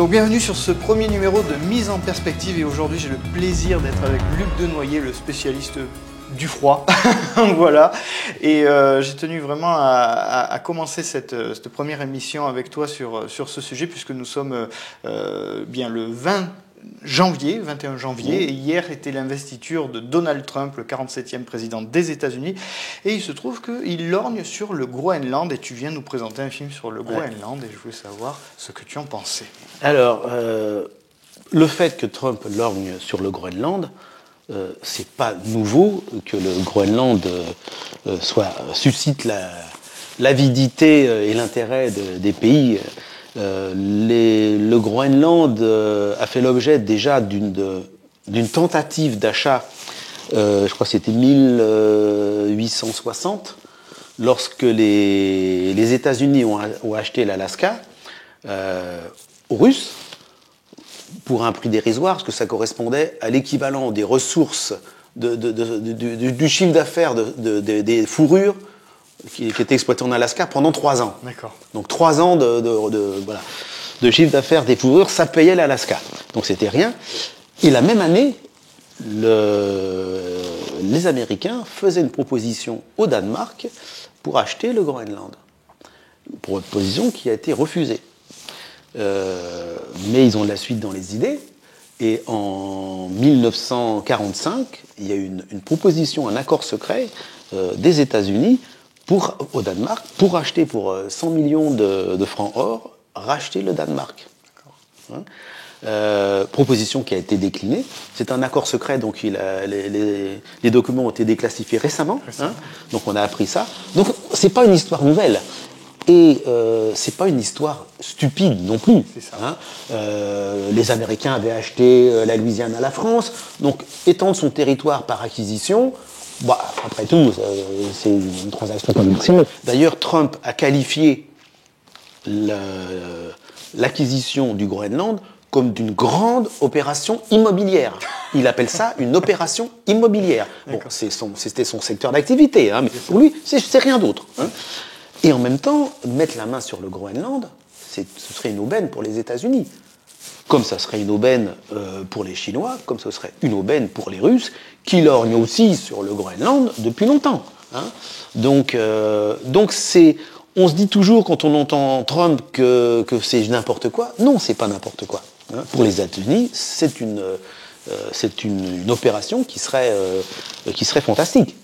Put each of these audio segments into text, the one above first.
Donc bienvenue sur ce premier numéro de Mise en Perspective et aujourd'hui j'ai le plaisir d'être avec Luc Denoyer, le spécialiste du froid. Voilà. Et j'ai tenu vraiment à commencer cette première émission avec toi sur ce sujet puisque nous sommes bien le 21 janvier, et hier était l'investiture de Donald Trump, le 47e président des États-Unis, et il se trouve qu'il lorgne sur le Groenland, et tu viens nous présenter un film sur le Groenland, et je voulais savoir ce que tu en pensais. Alors, le fait que Trump lorgne sur le Groenland, c'est pas nouveau que le Groenland suscite l'avidité et l'intérêt des pays. Le Groenland a fait l'objet déjà d'une tentative d'achat, je crois que c'était 1860, lorsque les États-Unis ont acheté l'Alaska aux Russes pour un prix dérisoire, parce que ça correspondait à l'équivalent des ressources du chiffre d'affaires des fourrures qui était exploité en Alaska pendant 3 ans. D'accord. Donc 3 ans de chiffre d'affaires des fourrures, ça payait l'Alaska. Donc c'était rien. Et la même année, les Américains faisaient une proposition au Danemark pour acheter le Groenland. Proposition qui a été refusée. Mais ils ont de la suite dans les idées. Et en 1945, il y a eu une proposition, un accord secret des États-Unis au Danemark pour acheter pour 100 millions de francs or, racheter le Danemark. Proposition qui a été déclinée. C'est un accord secret, donc les documents ont été déclassifiés récemment. Donc on a appris ça. Donc c'est pas une histoire nouvelle. Et c'est pas une histoire stupide non plus. C'est ça. Les Américains avaient acheté la Louisiane à la France, donc étendre son territoire par acquisition, après tout, c'est une transaction commerciale. D'ailleurs, Trump a qualifié l'acquisition du Groenland comme d'une grande opération immobilière. Il appelle ça une opération immobilière. Bon, c'était son secteur d'activité, mais pour lui, c'est rien d'autre. Et en même temps, mettre la main sur le Groenland, ce serait une aubaine pour les États-Unis. Comme ça serait une aubaine pour les Chinois, comme ce serait une aubaine pour les Russes, qui lorgnent aussi sur le Groenland depuis longtemps. Donc on se dit toujours quand on entend Trump que c'est n'importe quoi. Non, c'est pas n'importe quoi. Pour les États-Unis, c'est une opération qui serait fantastique.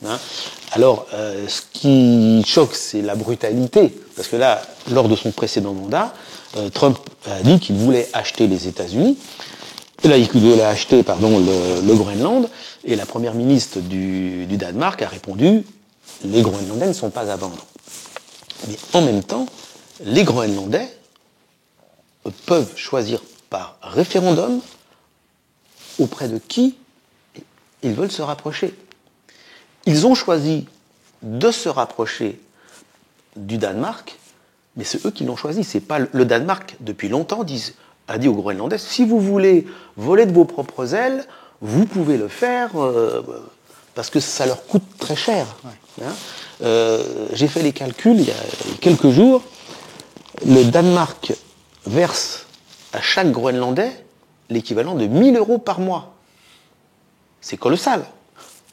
Alors, ce qui choque, c'est la brutalité. Parce que là, lors de son précédent mandat, Trump a dit qu'il voulait acheter les États-Unis. Et là, il voulait acheter le Groenland. Et la première ministre du Danemark a répondu « Les Groenlandais ne sont pas à vendre ». Mais en même temps, les Groenlandais peuvent choisir par référendum auprès de qui ils veulent se rapprocher. Ils ont choisi de se rapprocher du Danemark, mais c'est eux qui l'ont choisi. C'est pas le Danemark, depuis longtemps, a dit aux Groenlandais, si vous voulez voler de vos propres ailes, vous pouvez le faire parce que ça leur coûte très cher. J'ai fait les calculs il y a quelques jours. Le Danemark verse à chaque Groenlandais l'équivalent de 1 000 € par mois. C'est colossal.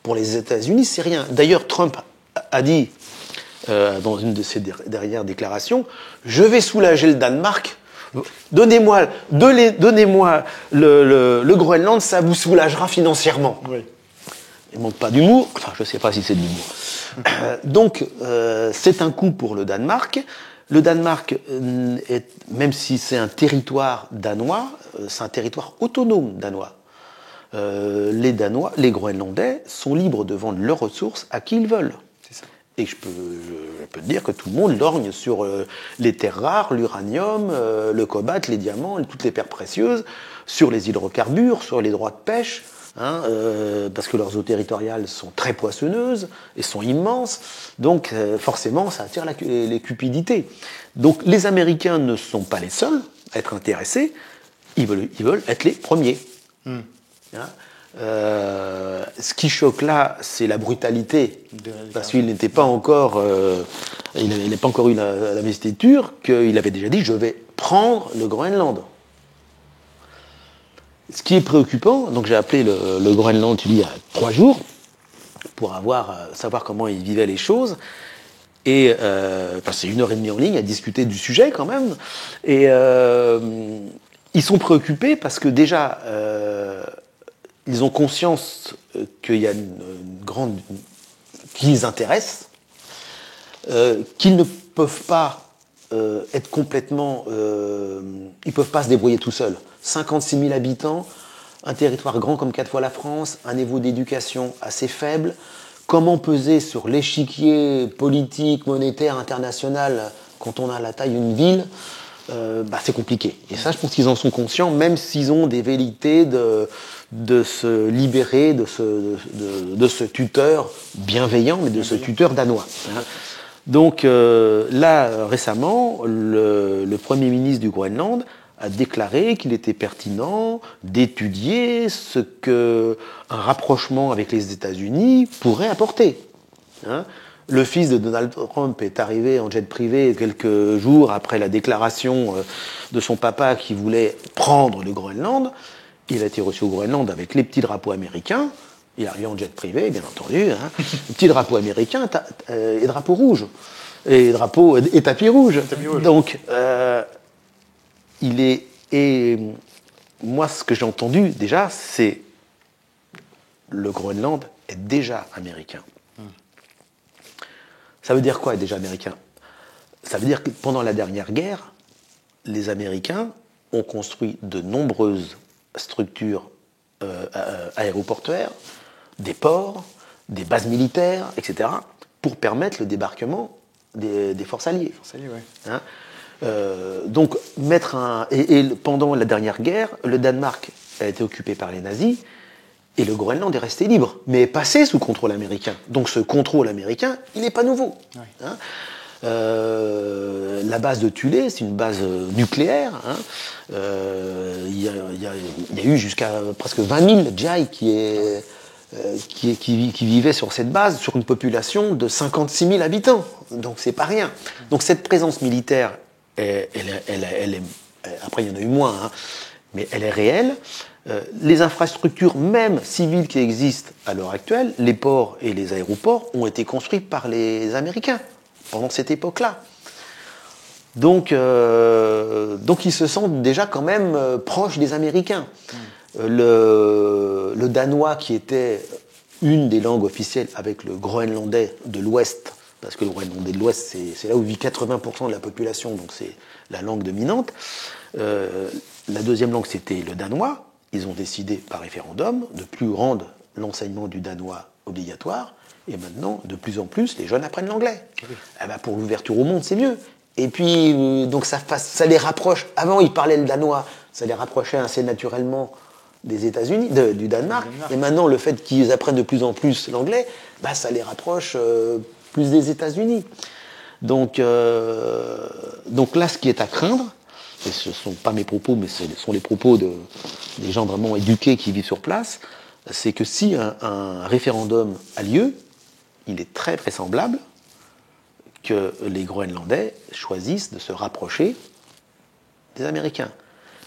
Pour les États-Unis, c'est rien. D'ailleurs, Trump a dit, dans une de ses dernières déclarations, « Je vais soulager le Danemark. Donnez-moi le Groenland, ça vous soulagera financièrement. » Oui. Il ne manque pas d'humour. Enfin, je ne sais pas si c'est de l'humour. Donc, c'est un coup pour le Danemark. Le Danemark, même si c'est un territoire danois, c'est un territoire autonome danois. Les Groenlandais sont libres de vendre leurs ressources à qui ils veulent. C'est ça. Et je peux te dire que tout le monde lorgne sur les terres rares, l'uranium, le cobalt, les diamants, toutes les pierres précieuses, sur les hydrocarbures, sur les droits de pêche, parce que leurs eaux territoriales sont très poissonneuses et sont immenses. Donc forcément, ça attire les cupidités. Donc les Américains ne sont pas les seuls à être intéressés. Ils veulent être les premiers. Ce qui choque là, c'est la brutalité, parce qu'il n'était pas encore, il n'avait pas encore eu l'investiture, qu'il avait déjà dit « je vais prendre le Groenland ». ce qui est préoccupant, donc j'ai appelé le Groenland, il y a 3 jours, pour savoir comment ils vivaient les choses. Et c'est 1h30 en ligne à discuter du sujet quand même. Et ils sont préoccupés parce que déjà, ils ont conscience qu'il y a une grande... qui les intéresse, qu'ils ne peuvent pas être complètement... ils ne peuvent pas se débrouiller tout seuls. 56 000 habitants, un territoire grand comme 4 fois la France, un niveau d'éducation assez faible. Comment peser sur l'échiquier politique, monétaire, international quand on a la taille d'une ville, c'est compliqué. Et ça, je pense qu'ils en sont conscients, même s'ils ont des velléités de se libérer de ce tuteur bienveillant, mais de ce tuteur danois. Donc là, récemment, le Premier ministre du Groenland a déclaré qu'il était pertinent d'étudier ce qu'un rapprochement avec les États-Unis pourrait apporter. Le fils de Donald Trump est arrivé en jet privé quelques jours après la déclaration de son papa qui voulait prendre le Groenland. Il a été reçu au Groenland avec les petits drapeaux américains. Il est arrivé en jet privé, bien entendu. Les petits drapeaux américains et drapeaux rouges. Et tapis rouges. Donc, et moi, ce que j'ai entendu déjà, c'est le Groenland est déjà américain. Ça veut dire quoi, être déjà américain? Ça veut dire que pendant la dernière guerre, les Américains ont construit de nombreuses structures aéroportuaires, des ports, des bases militaires, etc., pour permettre le débarquement des forces alliées. Ouais. Donc, pendant la dernière guerre, le Danemark a été occupé par les nazis et le Groenland est resté libre, mais est passé sous contrôle américain. Donc, ce contrôle américain, il n'est pas nouveau. Ouais. La base de Thulé, c'est une base nucléaire. Il y a eu jusqu'à presque 20 000 Jai qui vivaient sur cette base, sur une population de 56 000 habitants. Donc, c'est pas rien. Donc, cette présence militaire, elle est, après il y en a eu moins, mais elle est réelle. Les infrastructures, même civiles qui existent à l'heure actuelle, les ports et les aéroports, ont été construits par les Américains pendant cette époque-là. Donc ils se sentent déjà quand même proches des Américains. Le danois, qui était une des langues officielles avec le groenlandais de l'Ouest, parce que le Groenlandais de l'Ouest, c'est là où vit 80% de la population, donc c'est la langue dominante. La deuxième langue, c'était le danois. Ils ont décidé par référendum de plus rendre l'enseignement du danois obligatoire. Et maintenant, de plus en plus, les jeunes apprennent l'anglais. Oui. Pour l'ouverture au monde, c'est mieux. Et puis, donc ça les rapproche. Avant, ils parlaient le danois, ça les rapprochait assez naturellement des États-Unis, du Danemark. Et maintenant, le fait qu'ils apprennent de plus en plus l'anglais, ça les rapproche plus des États-Unis. Donc là, ce qui est à craindre, et ce ne sont pas mes propos, mais ce sont les propos des gens vraiment éduqués qui vivent sur place, c'est que si un référendum a lieu, il est très vraisemblable que les Groenlandais choisissent de se rapprocher des Américains.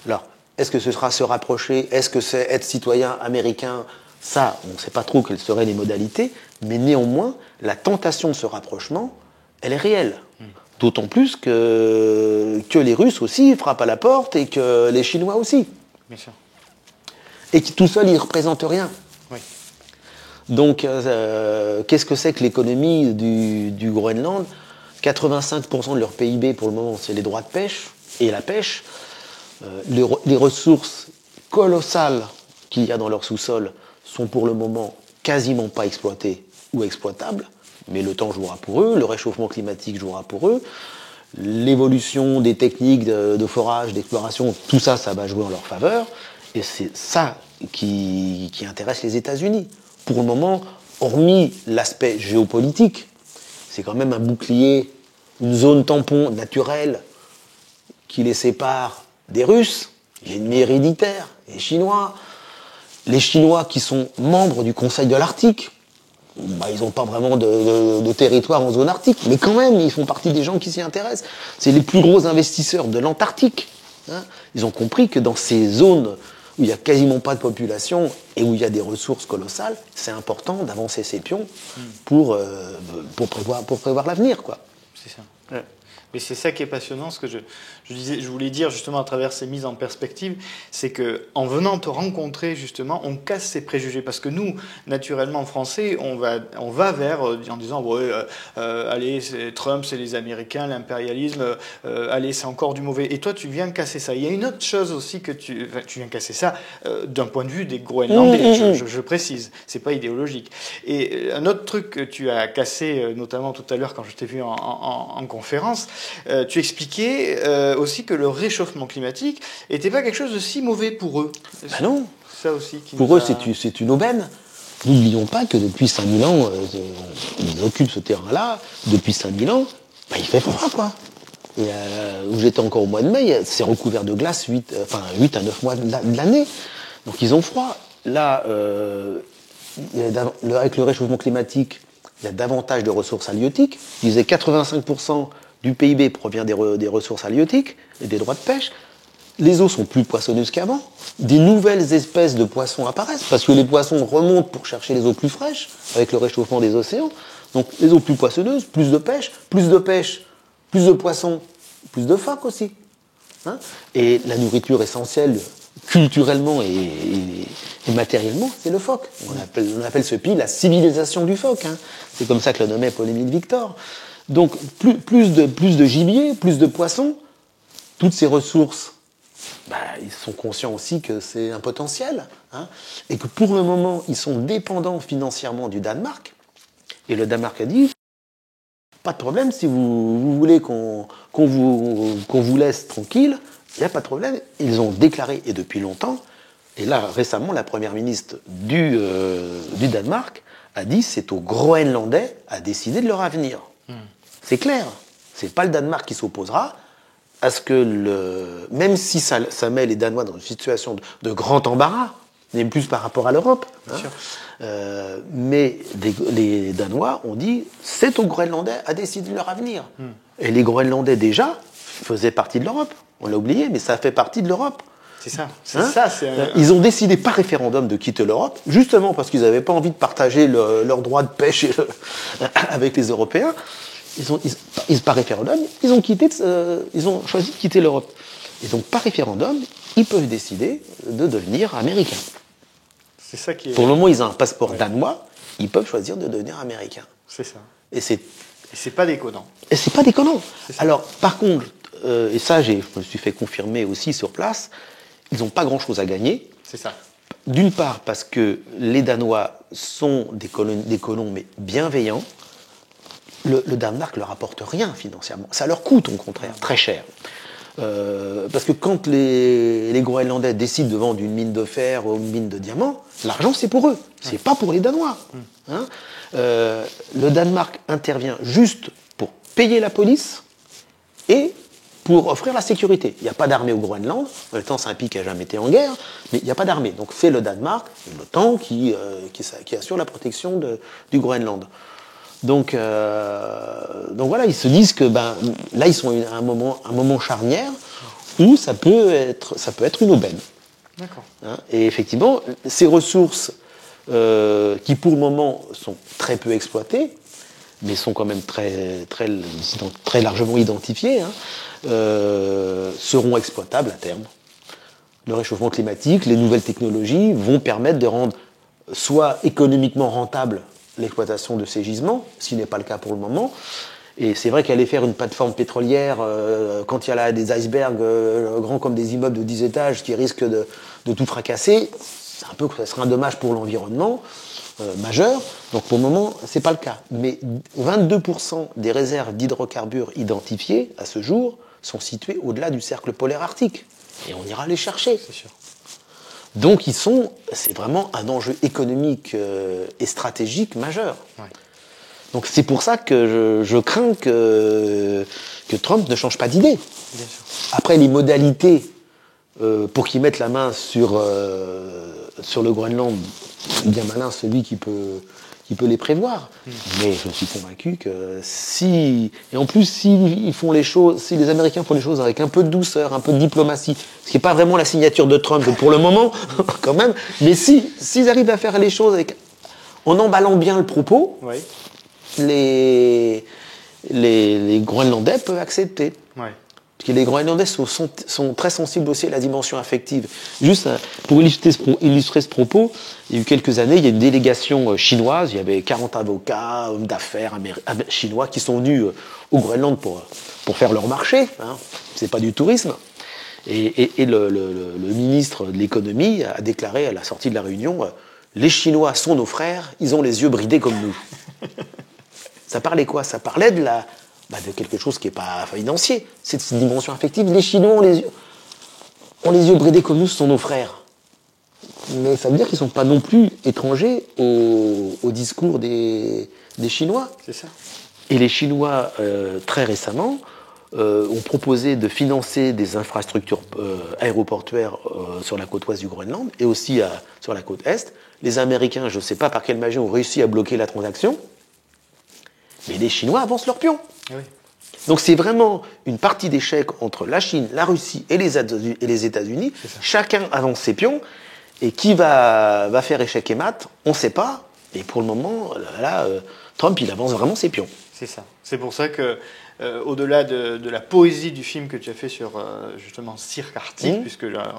Alors, est-ce que ce sera se rapprocher? Est-ce que c'est être citoyen américain? Ça, on ne sait pas trop quelles seraient les modalités, mais néanmoins, la tentation de ce rapprochement, elle est réelle. D'autant plus que les Russes aussi frappent à la porte et que les Chinois aussi. Bien sûr. Et qui tout seuls, ils ne représentent rien. Oui. Donc, qu'est-ce que c'est que l'économie du Groenland? 85% de leur PIB, pour le moment, c'est les droits de pêche et la pêche. Les ressources colossales qu'il y a dans leur sous-sol sont pour le moment quasiment pas exploitées ou exploitables. Mais le temps jouera pour eux, le réchauffement climatique jouera pour eux, l'évolution des techniques de forage, d'exploration, tout ça, ça va jouer en leur faveur. Et c'est ça qui intéresse les États-Unis. Pour le moment, hormis l'aspect géopolitique, c'est quand même un bouclier, une zone tampon naturelle qui les sépare des Russes, l'ennemi héréditaire, les Chinois. Les Chinois qui sont membres du Conseil de l'Arctique, ils n'ont pas vraiment de territoire en zone arctique, mais quand même, ils font partie des gens qui s'y intéressent. C'est les plus gros investisseurs de l'Antarctique. Ils ont compris que dans ces zones où il n'y a quasiment pas de population et où il y a des ressources colossales, c'est important d'avancer ses pions pour prévoir l'avenir, quoi. C'est ça. Ouais. Mais c'est ça qui est passionnant, ce que je voulais dire justement à travers ces mises en perspective, c'est que en venant te rencontrer justement, on casse ces préjugés parce que nous, naturellement français, on va vers en disant ouais, allez, Trump, c'est les Américains, l'impérialisme, allez, c'est encore du mauvais. Et toi, tu viens casser ça. Il y a une autre chose aussi que tu viens casser ça d'un point de vue des Groenlandais. Je précise, c'est pas idéologique. Et un autre truc que tu as cassé, notamment tout à l'heure quand je t'ai vu en conférence. Tu expliquais aussi que le réchauffement climatique n'était pas quelque chose de si mauvais pour eux. Ben non. Ça aussi qui pour eux, c'est une aubaine. N'oublions pas que depuis 5000 ans, ils occupent ce terrain-là. Depuis 5000 ans, ben, il fait froid, quoi. Et, où j'étais encore au mois de mai, c'est recouvert de glace 8 à 9 mois de l'année. Donc ils ont froid. Là, avec le réchauffement climatique, il y a davantage de ressources halieutiques. Je disais 85% du PIB provient des ressources halieutiques et des droits de pêche. Les eaux sont plus poissonneuses qu'avant. Des nouvelles espèces de poissons apparaissent parce que les poissons remontent pour chercher les eaux plus fraîches avec le réchauffement des océans. Donc les eaux plus poissonneuses, plus de pêche, plus de poissons, plus de phoques aussi. Hein, et la nourriture essentielle culturellement et matériellement, c'est le phoque. On appelle ce pays la civilisation du phoque. Hein. C'est comme ça que le nommait Paul-Émile Victor. Donc, plus de gibier, plus de poissons, toutes ces ressources, bah, ils sont conscients aussi que c'est un potentiel, hein, et que pour le moment, ils sont dépendants financièrement du Danemark. Et le Danemark a dit, pas de problème, si vous voulez qu'on vous laisse tranquille, il n'y a pas de problème. Ils ont déclaré, et depuis longtemps, et là, récemment, la première ministre du Danemark a dit, c'est aux Groenlandais à décider de leur avenir. C'est clair, c'est pas le Danemark qui s'opposera à ce que même si ça met les Danois dans une situation de grand embarras, même plus par rapport à l'Europe, hein, mais les Danois ont dit c'est aux Groenlandais à décider de leur avenir. Et les Groenlandais déjà faisaient partie de l'Europe, on l'a oublié, mais ça fait partie de l'Europe. C'est ça. Ils ont décidé par référendum de quitter l'Europe, justement parce qu'ils n'avaient pas envie de partager leurs droits de pêche avec les Européens. Par référendum, ils ont choisi de quitter l'Europe. Et donc, par référendum, ils peuvent décider de devenir américains. C'est ça qui est... Pour le moment, ils ont un passeport danois, ils peuvent choisir de devenir américains. C'est ça. Et c'est pas déconnant. Et c'est pas déconnant. Alors, par contre, et ça, je me suis fait confirmer aussi sur place, ils n'ont pas grand-chose à gagner. C'est ça. D'une part, parce que les Danois sont des colons, mais bienveillants. Le Danemark ne leur apporte rien financièrement. Ça leur coûte, au contraire, très cher. Parce que quand les Groenlandais décident de vendre une mine de fer ou une mine de diamants, l'argent, c'est pour eux. C'est pas pour les Danois. Hein, le Danemark intervient juste pour payer la police et pour offrir la sécurité. Il n'y a pas d'armée au Groenland. En même temps, c'est un pays qui n'a jamais été en guerre, mais il n'y a pas d'armée. Donc c'est le Danemark, l'OTAN, qui assure la protection du Groenland. Donc voilà, ils se disent que là, ils sont à un moment charnière où ça peut être une aubaine. D'accord. Hein, et effectivement, ces ressources qui, pour le moment, sont très peu exploitées, mais sont quand même très largement identifiées, hein, seront exploitables à terme. Le réchauffement climatique, les nouvelles technologies vont permettre de rendre soit économiquement rentable l'exploitation de ces gisements, ce qui n'est pas le cas pour le moment. Et c'est vrai qu'aller faire une plateforme pétrolière quand il y a là des icebergs grands comme des immeubles de 10 étages qui risquent de tout fracasser, ça serait un dommage pour l'environnement majeur. Donc pour le moment, c'est pas le cas. Mais 22% des réserves d'hydrocarbures identifiées à ce jour sont situées au-delà du cercle polaire arctique. Et on ira les chercher. C'est sûr. Donc c'est vraiment un enjeu économique et stratégique majeur. Ouais. Donc c'est pour ça que je crains que Trump ne change pas d'idée. Après, les modalités pour qu'il mette la main sur le Groenland, bien malin celui qui peut qui peut les prévoir. Mais je suis convaincu que si les Américains font les choses avec un peu de douceur, un peu de diplomatie, ce qui n'est pas vraiment la signature de Trump pour le moment, quand même, mais s'ils arrivent à faire les choses en emballant bien le propos, Oui. les Groenlandais peuvent accepter. Ouais. Parce que les Groenlandais sont très sensibles aussi à la dimension affective. Juste pour illustrer ce propos, il y a eu quelques années, il y a une délégation chinoise, il y avait 40 avocats, hommes d'affaires chinois qui sont venus au Groenland pour faire leur marché. Hein. C'est pas du tourisme. Et le ministre de l'économie a déclaré à la sortie de la réunion, les Chinois sont nos frères, ils ont les yeux bridés comme nous. Ça parlait quoi? Ça parlait de quelque chose qui n'est pas financier. C'est cette dimension affective. Les Chinois ont les yeux bridés comme nous, ce sont nos frères. Mais ça veut dire qu'ils ne sont pas non plus étrangers au discours des Chinois. C'est ça. Et les Chinois, très récemment, ont proposé de financer des infrastructures aéroportuaires sur la côte ouest du Groenland et aussi sur la côte est. Les Américains, je ne sais pas par quelle magie, ont réussi à bloquer la transaction. Mais les Chinois avancent leur pion. Oui. Donc c'est vraiment une partie d'échec entre la Chine, la Russie et les États-Unis. Chacun avance ses pions. Et qui va faire échec et mat, on ne sait pas. Et pour le moment, là, Trump, il avance vraiment ses pions. C'est ça. C'est pour ça que, au-delà de la poésie du film que tu as fait sur justement Cirque Arctique, puisque là,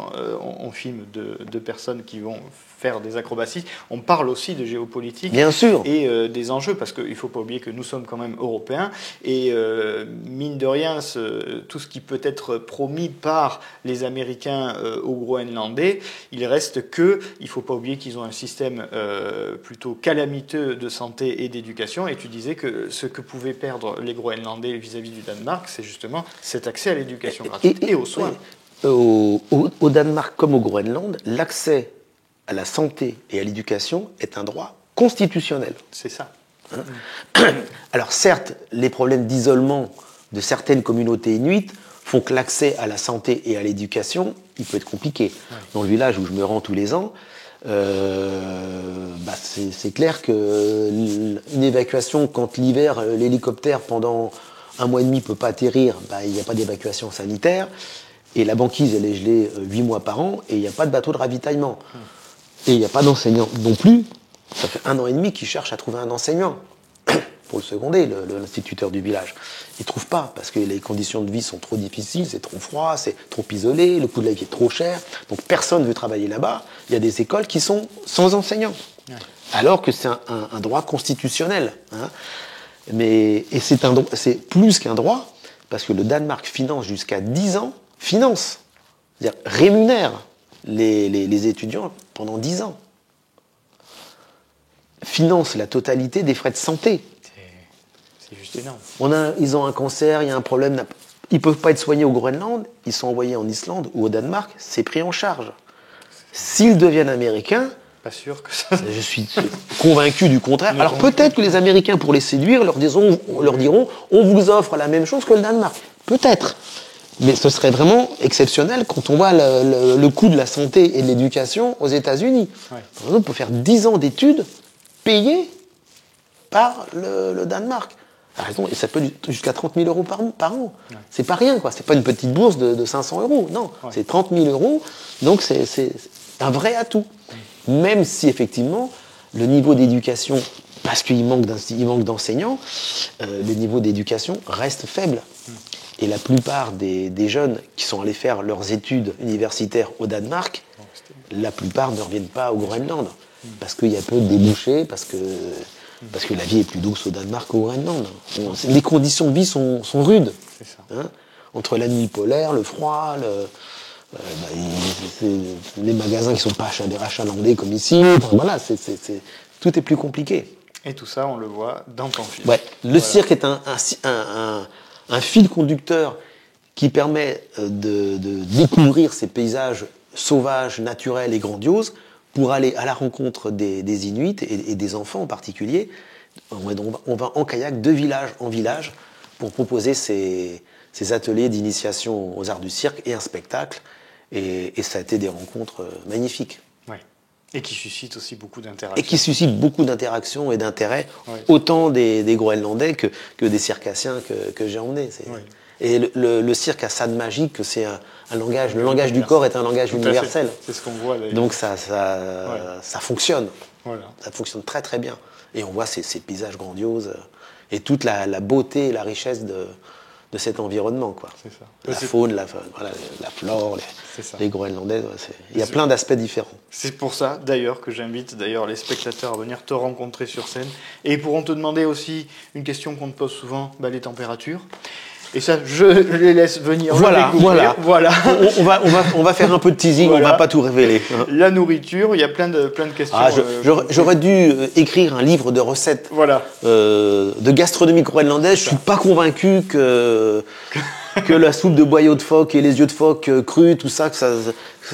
on filme deux personnes qui vont faire des acrobaties, on parle aussi de géopolitique. Bien sûr. Et des enjeux, parce qu'il ne faut pas oublier que nous sommes quand même européens. Et mine de rien, tout ce qui peut être promis par les Américains aux Groenlandais, il reste que, il ne faut pas oublier qu'ils ont un système plutôt calamiteux de santé et d'éducation. Et tu disais que ce que pouvaient perdre les Groenlandais vis-à-vis du Danemark, c'est justement cet accès à l'éducation gratuite et aux soins. Au Danemark comme au Groenland, l'accès à la santé et à l'éducation est un droit constitutionnel. C'est ça. Hein? Alors certes, les problèmes d'isolement de certaines communautés inuites font que l'accès à la santé et à l'éducation, il peut être compliqué. Ouais. Dans le village où je me rends tous les ans, c'est clair qu'une évacuation, quand l'hiver, l'hélicoptère pendant 1 mois et demi ne peut pas atterrir, il n'y a pas d'évacuation sanitaire, et la banquise elle est gelée 8 mois par an, et il n'y a pas de bateau de ravitaillement. Et il n'y a pas d'enseignant non plus. Ça fait 1 an et demi qu'ils cherchent à trouver un enseignant pour le seconder, l'instituteur du village. Ils ne trouvent pas, parce que les conditions de vie sont trop difficiles, c'est trop froid, c'est trop isolé, le coût de la vie est trop cher, donc personne ne veut travailler là-bas. Il y a des écoles qui sont sans enseignants, alors que c'est un droit constitutionnel. Hein. C'est plus qu'un droit, parce que le Danemark finance jusqu'à 10 ans, c'est-à-dire rémunère les étudiants pendant 10 ans. Finance la totalité des frais de santé. C'est juste énorme. Ils ont un cancer, il y a un problème. Ils ne peuvent pas être soignés au Groenland, ils sont envoyés en Islande ou au Danemark, c'est pris en charge. S'ils deviennent américains, pas sûr que ça... je suis convaincu du contraire. Alors peut-être que les Américains, pour les séduire, leur diront on vous offre la même chose que le Danemark. Peut-être. Mais ce serait vraiment exceptionnel quand on voit le coût de la santé et de l'éducation aux États-Unis. Ouais. Par exemple, on peut faire 10 ans d'études payées par le Danemark. Et ça peut être jusqu'à 30 000 euros par an. Ouais. C'est pas rien, quoi. C'est pas une petite bourse de 500 euros. Non, c'est 30 000 euros. Donc c'est un vrai atout. Même si effectivement le niveau d'éducation, parce qu'il manque d'enseignants, le niveau d'éducation reste faible. Et la plupart des jeunes qui sont allés faire leurs études universitaires au Danemark, la plupart ne reviennent pas au Groenland. Parce qu'il y a peu de débouchés, parce que la vie est plus douce au Danemark qu'au Groenland. Les conditions de vie sont rudes. C'est ça. Hein, entre la nuit polaire, le froid, les magasins qui ne sont pas achalandés comme ici. Voilà, tout est plus compliqué. Et tout ça, on le voit dans ton film. Ouais, le cirque est un fil conducteur qui permet de découvrir ces paysages sauvages, naturels et grandioses pour aller à la rencontre des Inuits et des enfants en particulier. On va en kayak de village en village pour proposer ces ateliers d'initiation aux arts du cirque et un spectacle. Et ça a été des rencontres magnifiques. Ouais. Et qui suscite aussi beaucoup Et d'interactions. qui suscite beaucoup d'interactions et d'intérêt, Ouais. autant des Groenlandais que des circassiens que j'ai emmenés. Ouais. Et le cirque a ça de magique que c'est un langage. Le langage du corps est un langage Tout à fait. universel. C'est ce qu'on voit d'ailleurs. Donc ça fonctionne. Voilà. Ça fonctionne très très bien. Et on voit ces paysages grandioses et toute la beauté et la richesse de cet environnement, quoi. C'est ça. La faune, voilà, la flore, les Groenlandais. Il y a plein d'aspects différents. C'est pour ça, d'ailleurs, que j'invite les spectateurs à venir te rencontrer sur scène. Et ils pourront te demander aussi une question qu'on te pose souvent, les températures. Et ça, je les laisse venir. Voilà. On va faire un peu de teasing, voilà. On va pas tout révéler. Hein. La nourriture, il y a plein de questions. J'aurais dû écrire un livre de recettes de gastronomie groenlandaise. Je suis pas convaincu que la soupe de boyau de phoque et les yeux de phoque crus, tout ça,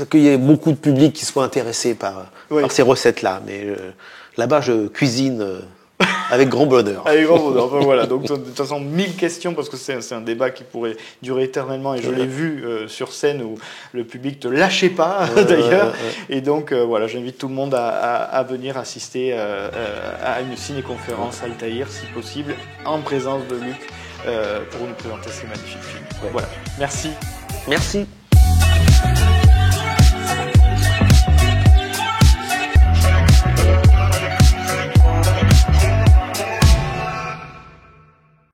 qu'il y ait beaucoup de public qui soit intéressé par ces recettes-là. Mais là-bas, je cuisine avec grand bonheur. Avec grand bonheur. Enfin, voilà. Donc, de toute façon, 1000 questions, parce que c'est un débat qui pourrait durer éternellement. Et je l'ai vu sur scène où le public ne te lâchait pas, d'ailleurs. Et donc, j'invite tout le monde à venir assister à une ciné-conférence Altaïr, si possible, en présence de Luc, pour nous présenter ces magnifiques films. Ouais. Voilà. Merci. Merci.